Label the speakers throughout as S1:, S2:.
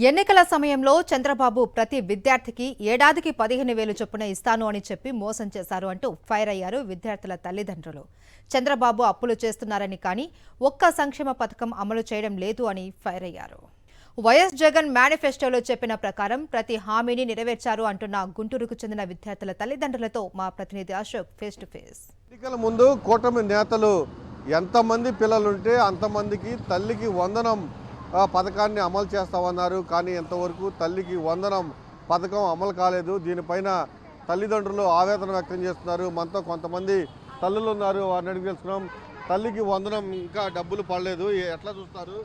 S1: ఎన్నికల సమయంలో చంద్రబాబు ప్రతి విద్యార్థికి ఏడాదికి 15,000 చొప్పున ఇస్తాను అని చెప్పి మోసం చేశారు అంటూ ఫైర్ అయ్యారు విద్యార్థుల తల్లిదండ్రులు. చంద్రబాబు అప్పులు చేస్తున్నారని కానీ ఒక్క సంక్షేమ పథకం అమలు చేయడం లేదు అని ఫైర్ అయ్యారు. వైఎస్ జగన్ మేనిఫెస్టోలో చెప్పిన ప్రకారం ప్రతి హామీని నెరవేర్చారు అంటున్న గుంటూరుకు చెందిన విద్యార్థుల తల్లిదండ్రులతో మా ప్రతినిధి అశోక్ ఫేస్ టు ఫేస్.
S2: ఎన్నికల ముందు కూటమి నేతలు ఎంతమంది పిల్లలుంటే అంతమందికి తల్లికి వందనం పథకాన్ని అమలు చేస్తామన్నారు. కానీ ఇంతవరకు తల్లికి వందనం పథకం అమలు కాలేదు. దీనిపైన తల్లిదండ్రులు ఆవేదన వ్యక్తం చేస్తున్నారు. మనతో కొంతమంది తల్లులు ఉన్నారు, వారిని అడిగి తెలుసుకున్నాం. తల్లికి వందనం ఇంకా డబ్బులు పడలేదు, ఎట్లా చూస్తారు?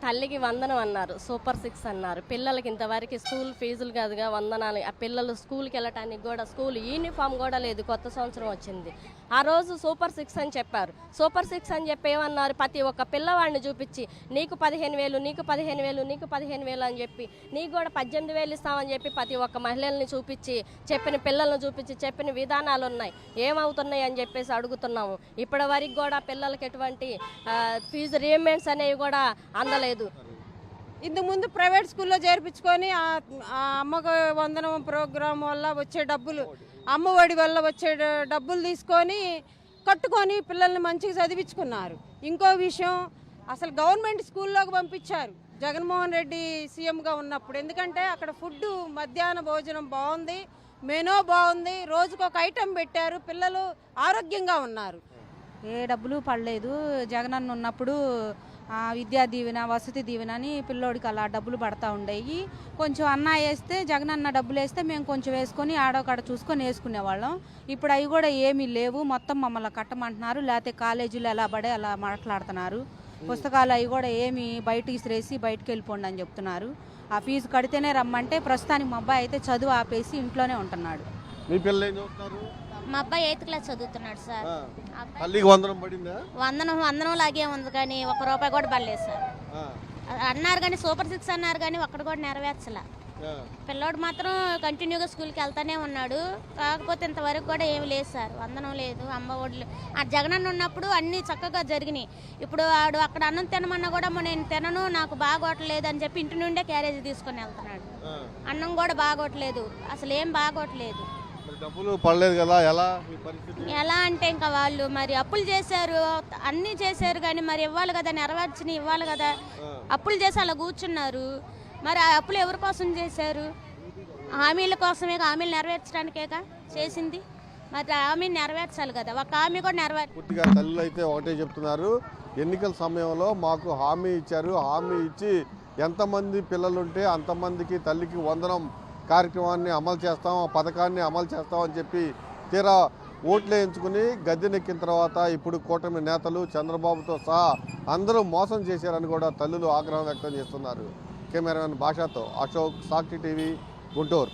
S3: తల్లికి వందనం అన్నారు, సూపర్ 6 అన్నారు. పిల్లలకి ఇంతవరకు స్కూల్ ఫీజులు కాదుగా వందనాలు. ఆ పిల్లలు స్కూల్కి వెళ్ళటానికి కూడా స్కూల్ యూనిఫామ్ కూడా లేదు. కొత్త సంవత్సరం వచ్చింది, ఆ రోజు సూపర్ 6 అని చెప్పారు. సూపర్ 6 అని చెప్పి ఏమన్నారు, ప్రతి ఒక్క పిల్లవాడిని చూపించి నీకు 15,000, నీకు 15,000, నీకు 15,000 అని చెప్పి నీకు కూడా 18,000 ఇస్తామని చెప్పి ప్రతి ఒక్క మహిళల్ని చూపించి చెప్పిన పిల్లల్ని చూపించి చెప్పిన విధానాలు ఉన్నాయి. ఏమవుతున్నాయి అని చెప్పేసి అడుగుతున్నాము. ఇప్పటి వరకు కూడా పిల్లలకి ఎటువంటి ఫీజు రీమెంట్స్ అనేవి కూడా అందలేదు.
S4: ఇంతకుముందు ప్రైవేట్ స్కూల్లో చేర్పించుకొని అమ్మకు వందనం ప్రోగ్రాం వల్ల వచ్చే డబ్బులు, అమ్మఒడి వల్ల వచ్చే డబ్బులు తీసుకొని కట్టుకొని పిల్లల్ని మంచిగా చదివించుకున్నారు. ఇంకో విషయం, అసలు గవర్నమెంట్ స్కూల్లోకి పంపించారు జగన్మోహన్ రెడ్డి సీఎంగా ఉన్నప్పుడు. ఎందుకంటే అక్కడ ఫుడ్ మధ్యాహ్న భోజనం బాగుంది, మెనూ బాగుంది, రోజుకు ఒక ఐటెం పెట్టారు, పిల్లలు ఆరోగ్యంగా ఉన్నారు.
S5: ఏ డబ్బులు పడలేదు. జగనన్న ఉన్నప్పుడు విద్యా దీవెన, వసతి దీవెన అని పిల్లోడికి అలా డబ్బులు పడతా ఉండేవి. కొంచెం అన్న వేస్తే, జగనన్న డబ్బులు వేస్తే మేము కొంచెం వేసుకొని ఆడోకాడ చూసుకొని వేసుకునేవాళ్ళం. ఇప్పుడు అవి కూడా ఏమీ లేవు. మొత్తం మమ్మల్ని కట్టమంటున్నారు, లేకపోతే కాలేజీలు ఎలా పడే అలా మాట్లాడుతున్నారు. పుస్తకాలు అవి కూడా ఏమి బయటకి ఇసిరేసి బయటకు వెళ్ళిపోండి అని చెప్తున్నారు. ఆ ఫీజు కడితేనే రమ్మంటే ప్రస్తుతానికి మా అబ్బాయి అయితే చదువు ఆపేసి ఇంట్లోనే ఉంటున్నాడు.
S2: మీ పిల్లలు ఏం చదువుతున్నారు?
S6: మా అబ్బాయి 8th క్లాస్ చదువుతున్నాడు సార్.
S2: తల్లికి వందనం పడిందా?
S6: వందనం లాగే ఉంది కానీ ₹1 కూడా పడలేదు సార్. అన్నారు కానీ సూపర్ 6 అన్నారు కానీ ఒక్కడు కూడా నెరవేర్చలే. పిల్లోడు మాత్రం కంటిన్యూగా స్కూల్కి వెళ్తానే ఉన్నాడు. కాకపోతే ఇంతవరకు కూడా ఏమి లేదు సార్. వందనం లేదు, అమ్మ ఒడి. ఆ జగనన్న ఉన్నప్పుడు అన్నీ చక్కగా జరిగినాయి. ఇప్పుడు వాడు అక్కడ అన్నం తినమన్నా కూడా నేను తినను, నాకు బాగోట్లేదు అని చెప్పి ఇంటి నుండే క్యారేజీ తీసుకొని వెళ్తున్నాడు. అన్నం కూడా బాగోట్లేదు, అసలు ఏం బాగోట్లేదు.
S2: డబ్బులు పడలేదు కదా,
S6: ఎలా అంటే ఇంకా వాళ్ళు మరి అప్పులు చేశారు, అన్నీ చేశారు కానీ మరి ఇవ్వాలి కదా, నెరవేర్చిని ఇవ్వాలి కదా. అప్పులు చేసి అలా కూర్చున్నారు. మరి ఆ అప్పులు ఎవరి కోసం చేశారు? హామీల కోసమే, హామీలు నెరవేర్చడానికేగా చేసింది. మరి హామీని నెరవేర్చాలి కదా, ఒక హామీ కూడా
S2: పూర్తిగా తల్లులు అయితే ఒకటే చెప్తున్నారు, ఎన్నికల సమయంలో మాకు హామీ ఇచ్చారు, హామీ ఇచ్చి ఎంతమంది పిల్లలుంటే అంతమందికి తల్లికి వందనం కార్యక్రమాన్ని అమలు చేస్తాం, పథకాన్ని అమలు చేస్తాం అని చెప్పి తీరా ఓట్లు వేయించుకుని గద్దెనెక్కిన తర్వాత ఇప్పుడు కూటమి నేతలు చంద్రబాబుతో సహా అందరూ మోసం చేశారని కూడా తల్లులు ఆగ్రహం వ్యక్తం చేస్తున్నారు. కెమెరామెన్ భాషతో అశోక్, సాక్షి టీవీ, గుంటూరు.